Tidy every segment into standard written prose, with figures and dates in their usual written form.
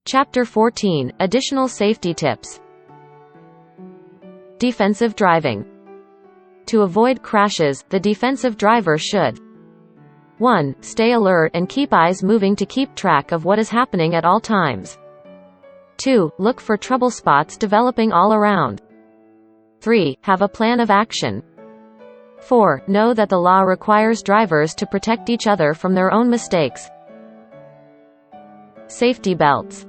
Chapter 14 – Additional Safety Tips. Defensive driving. To avoid crashes, the defensive driver should 1. Stay alert and keep eyes moving to keep track of what is happening at all times. 2. Look for trouble spots developing all around. 3. Have a plan of action. 4. Know that the law requires drivers to protect each other from their own mistakes. Safety belts.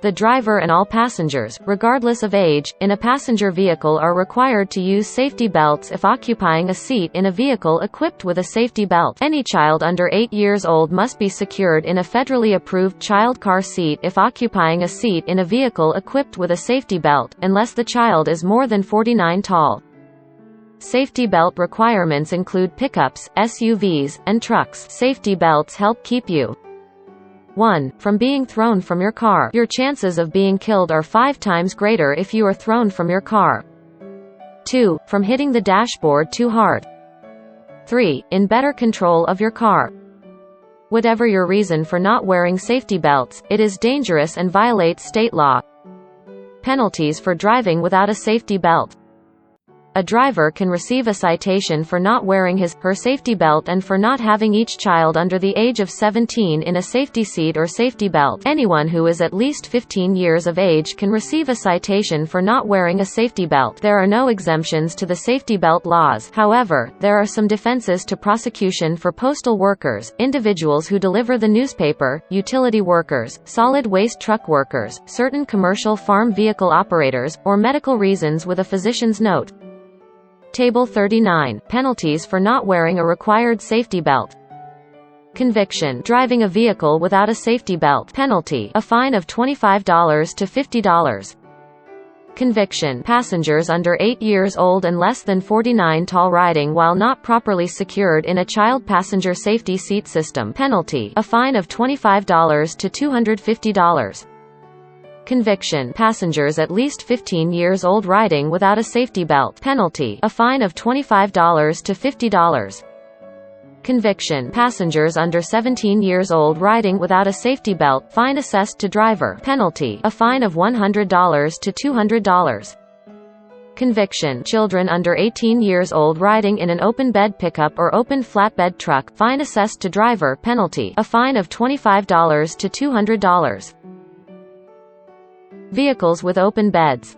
The driver and all passengers, regardless of age, in a passenger vehicle are required to use safety belts if occupying a seat in a vehicle equipped with a safety belt. Any child under 8 years old must be secured in a federally approved child car seat if occupying a seat in a vehicle equipped with a safety belt, unless the child is more than 49 tall. Safety belt requirements include pickups, SUVs, and trucks. Safety belts help keep you 1. From being thrown from your car. Your chances of being killed are 5 times greater if you are thrown from your car. 2. From hitting the dashboard too hard. 3. In better control of your car. Whatever your reason for not wearing safety belts, it is dangerous and violates state law. Penalties for driving without a safety belt. A driver can receive a citation for not wearing his/her safety belt and for not having each child under the age of 17 in a safety seat or safety belt. Anyone who is at least 15 years of age can receive a citation for not wearing a safety belt. There are no exemptions to the safety belt laws. However, there are some defenses to prosecution for postal workers, individuals who deliver the newspaper, utility workers, solid waste truck workers, certain commercial farm vehicle operators, or medical reasons with a physician's note. Table 39. Penalties for not wearing a required safety belt. Conviction. Driving a vehicle without a safety belt. Penalty. A fine of $25 to $50. Conviction. Passengers under 8 years old and less than 49 tall riding while not properly secured in a child passenger safety seat system. Penalty. A fine of $25 to $250. Conviction. Passengers at least 15 years old riding without a safety belt. Penalty. A fine of $25 to $50. Conviction. Passengers under 17 years old riding without a safety belt. Fine assessed to driver. Penalty. A fine of $100 to $200. Conviction. Children under 18 years old riding in an open bed pickup or open flatbed truck. Fine assessed to driver. Penalty. A fine of $25 to $200. Vehicles with open beds.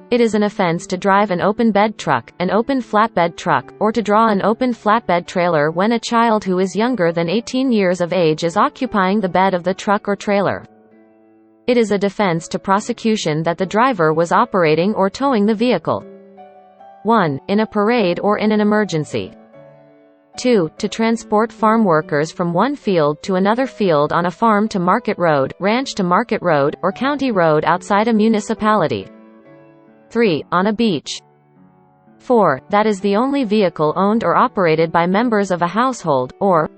It is an offense to drive an open bed truck, an open flatbed truck, or to draw an open flatbed trailer when a child who is younger than 18 years of age is occupying the bed of the truck or trailer. It is a defense to prosecution that the driver was operating or towing the vehicle. 1. In a parade or in an emergency. 2. To transport farm workers from one field to another field on a farm to market road, ranch to market road, or county road outside a municipality. 3. On a beach. 4. That is the only vehicle owned or operated by members of a household, or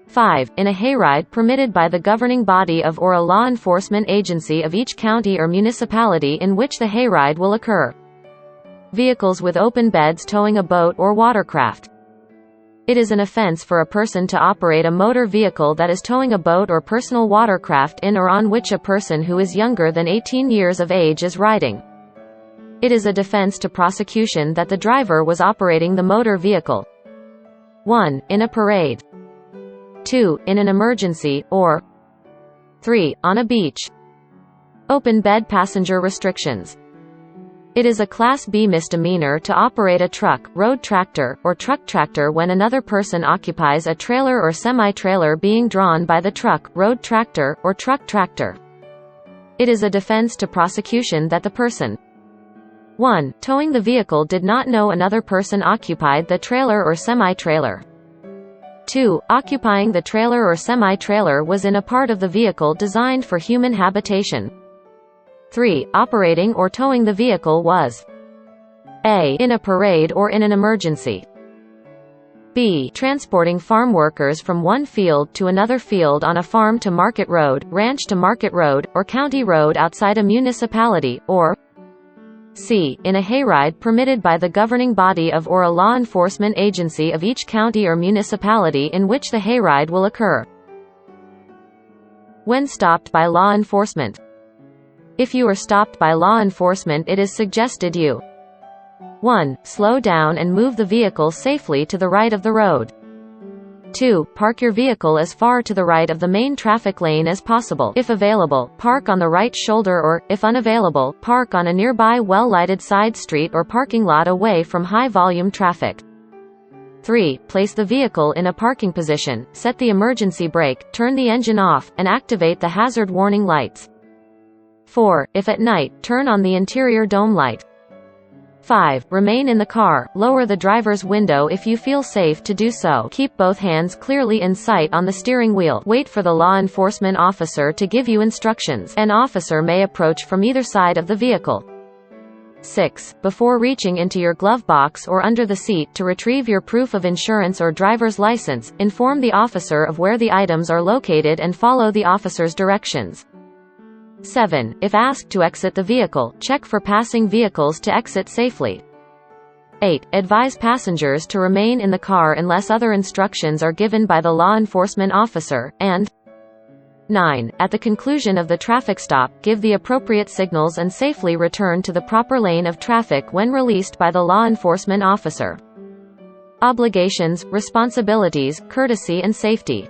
5. In a hayride permitted by the governing body of or a law enforcement agency of each county or municipality in which the hayride will occur. Vehicles with open beds towing a boat or watercraft. It is an offense for a person to operate a motor vehicle that is towing a boat or personal watercraft in or on which a person who is younger than 18 years of age is riding. It is a defense to prosecution that the driver was operating the motor vehicle. 1. In a parade. 2. In an emergency, or 3. On a beach. Open bed passenger restrictions. It is a Class B misdemeanor to operate a truck, road tractor, or truck tractor when another person occupies a trailer or semi-trailer being drawn by the truck, road tractor, or truck tractor. It is a defense to prosecution that the person 1. Towing the vehicle did not know another person occupied the trailer or semi-trailer. 2. Occupying the trailer or semi-trailer was in a part of the vehicle designed for human habitation. 3. Operating or towing the vehicle was a. In a parade or in an emergency. b. Transporting farm workers from one field to another field on a farm to market road, ranch to market road, or county road outside a municipality, or c. In a hayride permitted by the governing body of or a law enforcement agency of each county or municipality in which the hayride will occur. When stopped by law enforcement. If you are stopped by law enforcement, it is suggested you 1. Slow down and move the vehicle safely to the right of the road. 2. Park your vehicle as far to the right of the main traffic lane as possible. If available, park on the right shoulder or, if unavailable, park on a nearby well-lighted side street or parking lot away from high-volume traffic. 3. Place the vehicle in a parking position, set the emergency brake, turn the engine off, and activate the hazard warning lights. 4. If at night, turn on the interior dome light. 5. Remain in the car, lower the driver's window if you feel safe to do so. Keep both hands clearly in sight on the steering wheel. Wait for the law enforcement officer to give you instructions. An officer may approach from either side of the vehicle. 6. Before reaching into your glove box or under the seat to retrieve your proof of insurance or driver's license, inform the officer of where the items are located and follow the officer's directions. 7. If asked to exit the vehicle, check for passing vehicles to exit safely. 8. Advise passengers to remain in the car unless other instructions are given by the law enforcement officer, and 9. At the conclusion of the traffic stop, give the appropriate signals and safely return to the proper lane of traffic when released by the law enforcement officer. Obligations, responsibilities, courtesy and safety.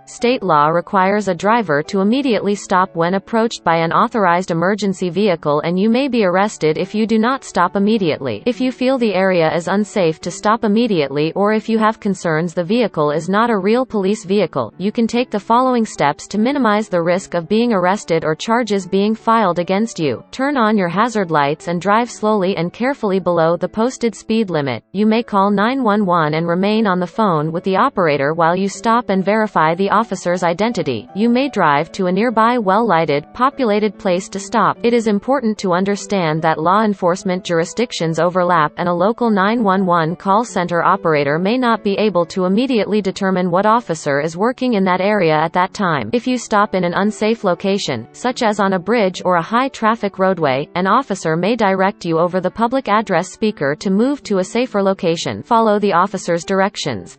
State law requires a driver to immediately stop when approached by an authorized emergency vehicle, and you may be arrested if you do not stop immediately. If you feel the area is unsafe to stop immediately, or if you have concerns the vehicle is not a real police vehicle, you can take the following steps to minimize the risk of being arrested or charges being filed against you. Turn on your hazard lights and drive slowly and carefully below the posted speed limit. You may call 911 and remain on the phone with the operator while you stop and verify the officer's identity. You may drive to a nearby well-lighted, populated place to stop. It is important to understand that law enforcement jurisdictions overlap, and a local 911 call center operator may not be able to immediately determine what officer is working in that area at that time. If you stop in an unsafe location, such as on a bridge or a high-traffic roadway, an officer may direct you over the public address speaker to move to a safer location. Follow the officer's directions.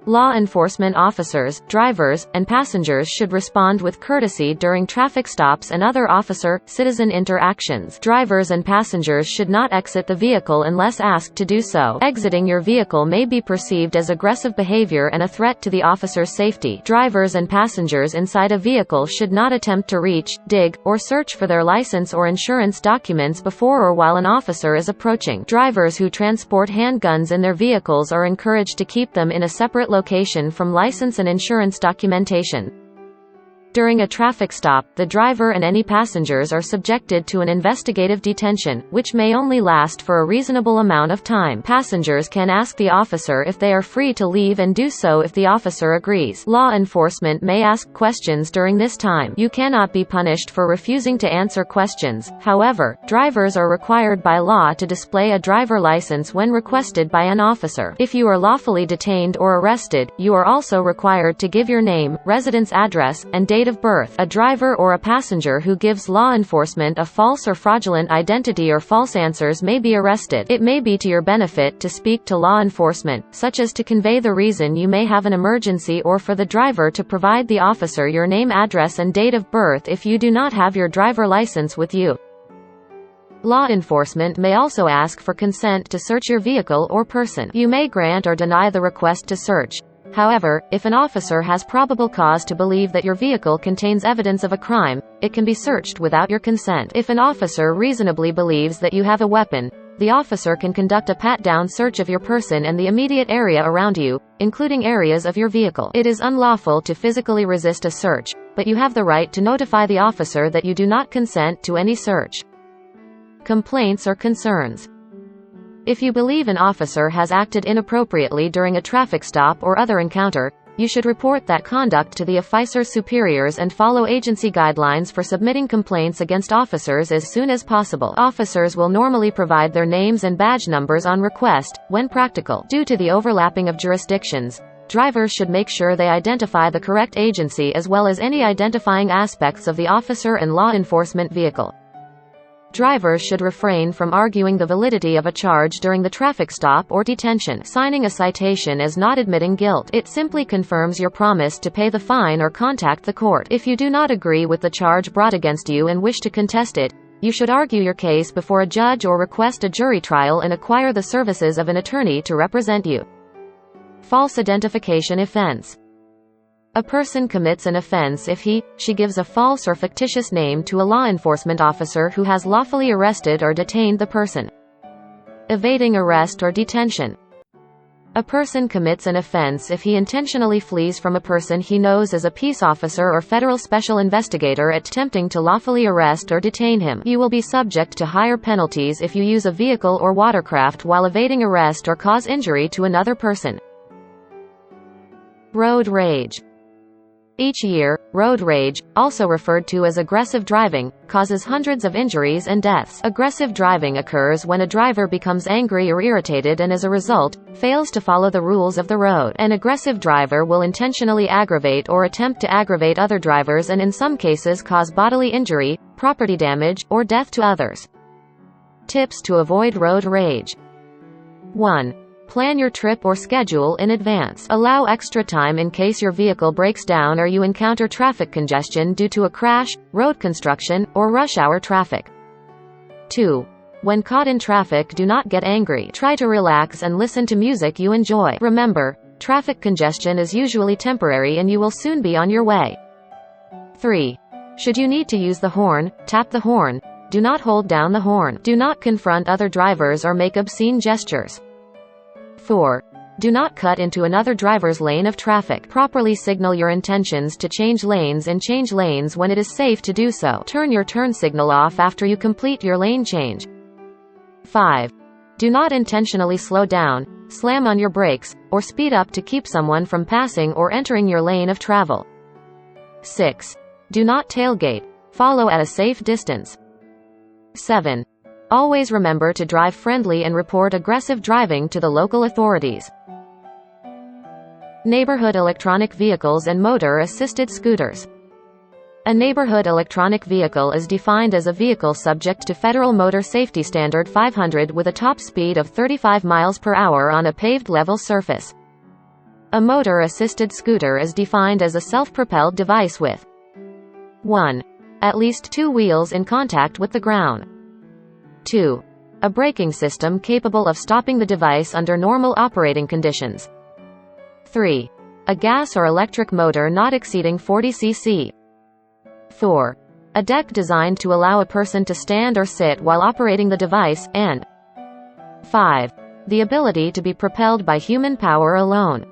Law enforcement officers, drivers, and passengers should respond with courtesy during traffic stops and other officer-citizen interactions. Drivers and passengers should not exit the vehicle unless asked to do so. Exiting your vehicle may be perceived as aggressive behavior and a threat to the officer's safety. Drivers and passengers inside a vehicle should not attempt to reach, dig, or search for their license or insurance documents before or while an officer is approaching. Drivers who transport handguns in their vehicles are encouraged to keep them in a separate location from license and insurance documentation. During a traffic stop, the driver and any passengers are subjected to an investigative detention, which may only last for a reasonable amount of time. Passengers can ask the officer if they are free to leave and do so if the officer agrees. Law enforcement may ask questions during this time. You cannot be punished for refusing to answer questions. However, drivers are required by law to display a driver license when requested by an officer. If you are lawfully detained or arrested, you are also required to give your name, residence address, and date of birth. A driver or a passenger who gives law enforcement a false or fraudulent identity or false answers may be arrested. It may be to your benefit to speak to law enforcement, such as to convey the reason you may have an emergency, or for the driver to provide the officer your name, address, and date of birth if you do not have your driver license with you. Law enforcement may also ask for consent to search your vehicle or person. You may grant or deny the request to search. However, if an officer has probable cause to believe that your vehicle contains evidence of a crime, it can be searched without your consent. If an officer reasonably believes that you have a weapon, the officer can conduct a pat-down search of your person and the immediate area around you, including areas of your vehicle. It is unlawful to physically resist a search, but you have the right to notify the officer that you do not consent to any search. Complaints or concerns. If you believe an officer has acted inappropriately during a traffic stop or other encounter, you should report that conduct to the officer's superiors and follow agency guidelines for submitting complaints against officers as soon as possible. Officers will normally provide their names and badge numbers on request, when practical. Due to the overlapping of jurisdictions, drivers should make sure they identify the correct agency as well as any identifying aspects of the officer and law enforcement vehicle. Drivers should refrain from arguing the validity of a charge during the traffic stop or detention. Signing a citation is not admitting guilt. It simply confirms your promise to pay the fine or contact the court. If you do not agree with the charge brought against you and wish to contest it, you should argue your case before a judge or request a jury trial and acquire the services of an attorney to represent you. False identification offense. A person commits an offense if she gives a false or fictitious name to a law enforcement officer who has lawfully arrested or detained the person. Evading arrest or detention. A person commits an offense if he intentionally flees from a person he knows as a peace officer or federal special investigator attempting to lawfully arrest or detain him. You will be subject to higher penalties if you use a vehicle or watercraft while evading arrest or cause injury to another person. Road rage. Each year, road rage, also referred to as aggressive driving, causes hundreds of injuries and deaths. Aggressive driving occurs when a driver becomes angry or irritated and as a result, fails to follow the rules of the road. An aggressive driver will intentionally aggravate or attempt to aggravate other drivers and in some cases cause bodily injury, property damage, or death to others. Tips to avoid road rage. 1. Plan your trip or schedule in advance. Allow extra time in case your vehicle breaks down or you encounter traffic congestion due to a crash, road construction, or rush hour traffic. 2. When caught in traffic, do not get angry. Try to relax and listen to music you enjoy. Remember, traffic congestion is usually temporary and you will soon be on your way. 3. Should you need to use the horn, tap the horn. Do not hold down the horn. Do not confront other drivers or make obscene gestures. 4. Do not cut into another driver's lane of traffic. Properly signal your intentions to change lanes and change lanes when it is safe to do so. Turn your turn signal off after you complete your lane change. 5. Do not intentionally slow down, slam on your brakes, or speed up to keep someone from passing or entering your lane of travel. 6. Do not tailgate. Follow at a safe distance. 7. Always remember to drive friendly and report aggressive driving to the local authorities. Neighborhood electronic vehicles and motor-assisted scooters. A neighborhood electronic vehicle is defined as a vehicle subject to Federal Motor Safety Standard 500 with a top speed of 35 miles per hour on a paved level surface. A motor-assisted scooter is defined as a self-propelled device with 1. At least 2 wheels in contact with the ground. 2. A braking system capable of stopping the device under normal operating conditions. 3. A gas or electric motor not exceeding 40 cc. 4. A deck designed to allow a person to stand or sit while operating the device, and 5. The ability to be propelled by human power alone.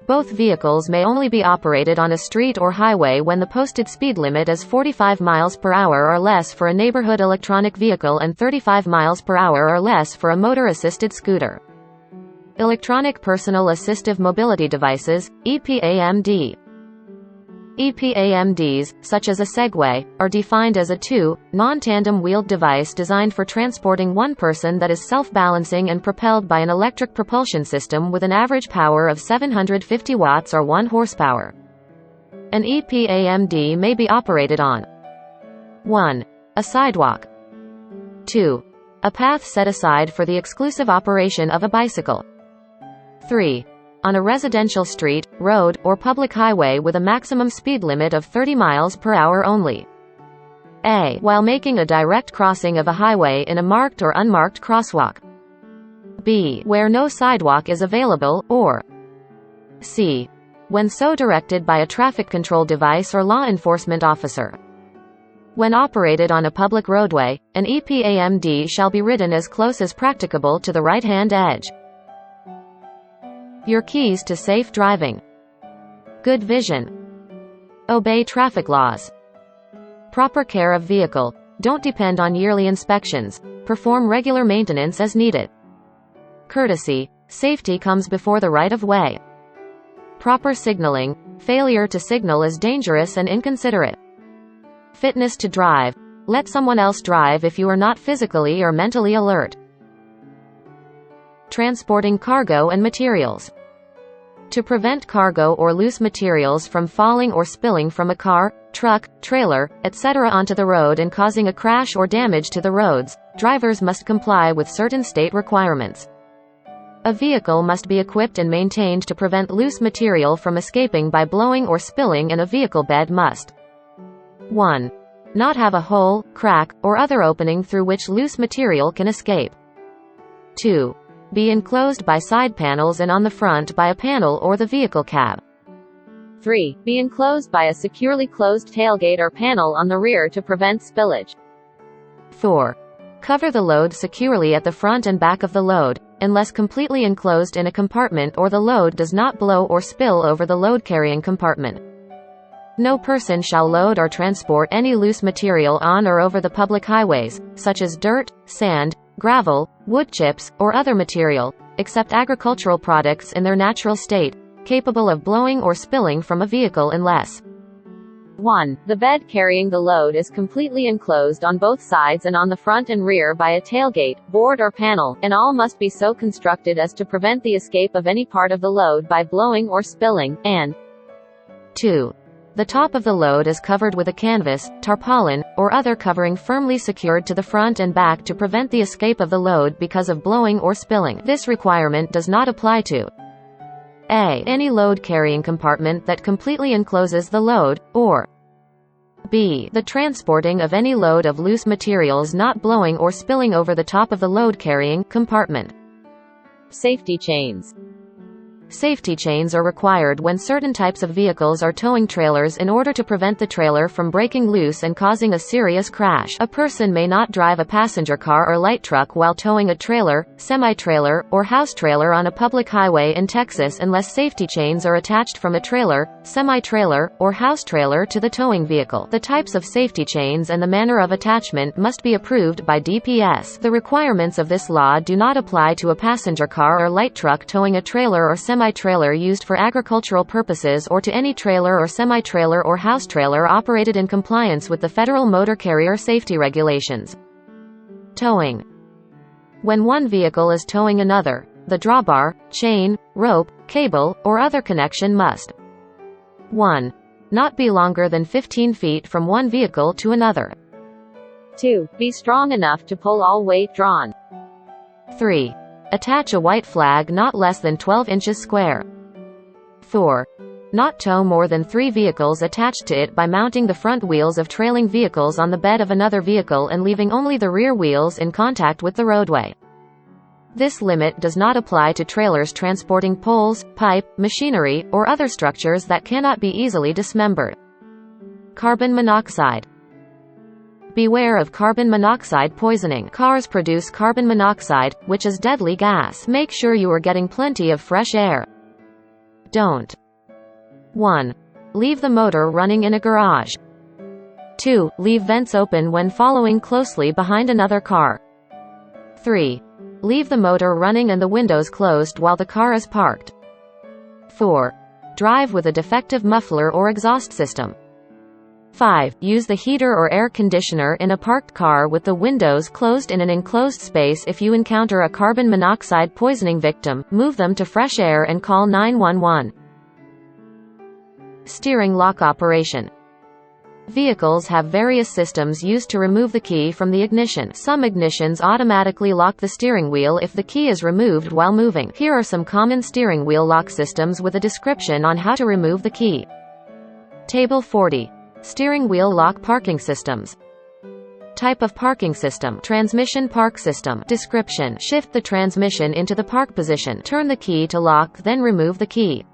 Both vehicles may only be operated on a street or highway when the posted speed limit is 45 miles per hour or less for a neighborhood electronic vehicle and 35 miles per hour or less for a motor-assisted scooter. Electronic Personal Assistive Mobility Devices, EPAMD. EPAMDs, such as a Segway, are defined as a 2, non-tandem wheeled device designed for transporting one person that is self-balancing and propelled by an electric propulsion system with an average power of 750 watts or 1 horsepower. An EPAMD may be operated on 1. A sidewalk. 2. A path set aside for the exclusive operation of a bicycle. 3. On a residential street, road, or public highway with a maximum speed limit of 30 miles per hour only. A. While making a direct crossing of a highway in a marked or unmarked crosswalk. B. Where no sidewalk is available, or C. When so directed by a traffic control device or law enforcement officer. When operated on a public roadway, an EPAMD shall be ridden as close as practicable to the right-hand edge. Your keys to safe driving. Good vision. Obey traffic laws. Proper care of vehicle. Don't depend on yearly inspections. Perform regular maintenance as needed. Courtesy. Safety comes before the right of way. Proper signaling. Failure to signal is dangerous and inconsiderate. Fitness to drive. Let someone else drive if you are not physically or mentally alert. Transporting cargo and materials. To prevent cargo or loose materials from falling or spilling from a car, truck, trailer, etc. onto the road and causing a crash or damage to the roads, drivers must comply with certain state requirements. A vehicle must be equipped and maintained to prevent loose material from escaping by blowing or spilling, and a vehicle bed must 1. Not have a hole, crack, or other opening through which loose material can escape. 2. Be enclosed by side panels and on the front by a panel or the vehicle cab. 3. Be enclosed by a securely closed tailgate or panel on the rear to prevent spillage. 4. Cover the load securely at the front and back of the load, unless completely enclosed in a compartment or the load does not blow or spill over the load-carrying compartment. No person shall load or transport any loose material on or over the public highways, such as dirt, sand, gravel, wood chips, or other material, except agricultural products in their natural state, capable of blowing or spilling from a vehicle unless 1. The bed carrying the load is completely enclosed on both sides and on the front and rear by a tailgate, board or panel, and all must be so constructed as to prevent the escape of any part of the load by blowing or spilling, and 2. The top of the load is covered with a canvas, tarpaulin, or other covering firmly secured to the front and back to prevent the escape of the load because of blowing or spilling. This requirement does not apply to A. Any load-carrying compartment that completely encloses the load, or B. The transporting of any load of loose materials not blowing or spilling over the top of the load-carrying compartment. Safety chains. Safety chains are required when certain types of vehicles are towing trailers in order to prevent the trailer from breaking loose and causing a serious crash. A person may not drive a passenger car or light truck while towing a trailer, semi-trailer, or house trailer on a public highway in Texas unless safety chains are attached from a trailer, semi-trailer, or house trailer to the towing vehicle. The types of safety chains and the manner of attachment must be approved by DPS. The requirements of this law do not apply to a passenger car or light truck towing a trailer or semi-trailer used for agricultural purposes or to any trailer or semi-trailer or house trailer operated in compliance with the federal motor carrier safety regulations. Towing. When one vehicle is towing another, the drawbar, chain, rope, cable, or other connection must 1. Not be longer than 15 feet from one vehicle to another. 2. Be strong enough to pull all weight drawn. 3. Attach a white flag not less than 12 inches square. 4. Not tow more than 3 vehicles attached to it by mounting the front wheels of trailing vehicles on the bed of another vehicle and leaving only the rear wheels in contact with the roadway. This limit does not apply to trailers transporting poles, pipe, machinery, or other structures that cannot be easily dismembered. Carbon monoxide. Beware of carbon monoxide poisoning. Cars produce carbon monoxide, which is deadly gas. Make sure you are getting plenty of fresh air. Don't 1. Leave the motor running in a garage. 2. Leave vents open when following closely behind another car. 3. Leave the motor running and the windows closed while the car is parked. 4. Drive with a defective muffler or exhaust system. 5. Use the heater or air conditioner in a parked car with the windows closed in an enclosed space. If you encounter a carbon monoxide poisoning victim, move them to fresh air and call 911. Steering lock operation. Vehicles have various systems used to remove the key from the ignition. Some ignitions automatically lock the steering wheel if the key is removed while moving. Here are some common steering wheel lock systems with a description on how to remove the key. Table 40. Steering wheel lock parking systems. Type of parking system. Transmission park system. Description. Shift the transmission into the park position. Turn the key to lock, then remove the key.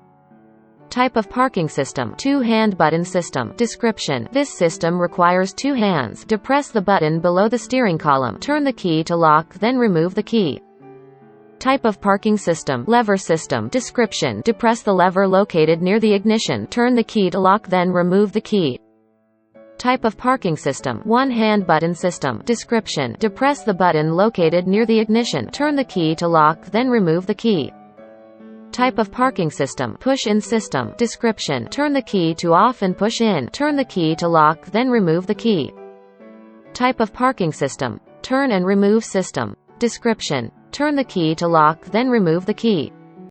Type of parking system. Two-hand button system. Description. This system requires 2 hands. Depress the button below the steering column. Turn the key to lock, then remove the key. Type of parking system. Lever system. Description. Depress the lever located near the ignition. Turn the key to lock, then remove the key. Type of parking system. One-hand button system. Description. Depress the button located near the ignition. Turn the key to lock, then remove the key. Type of parking system. Push-in system. Description. Turn the key to off and push in. Turn the key to lock, then remove the key. Type of parking system. Turn and remove system. Description. Turn the key to lock, then remove the key.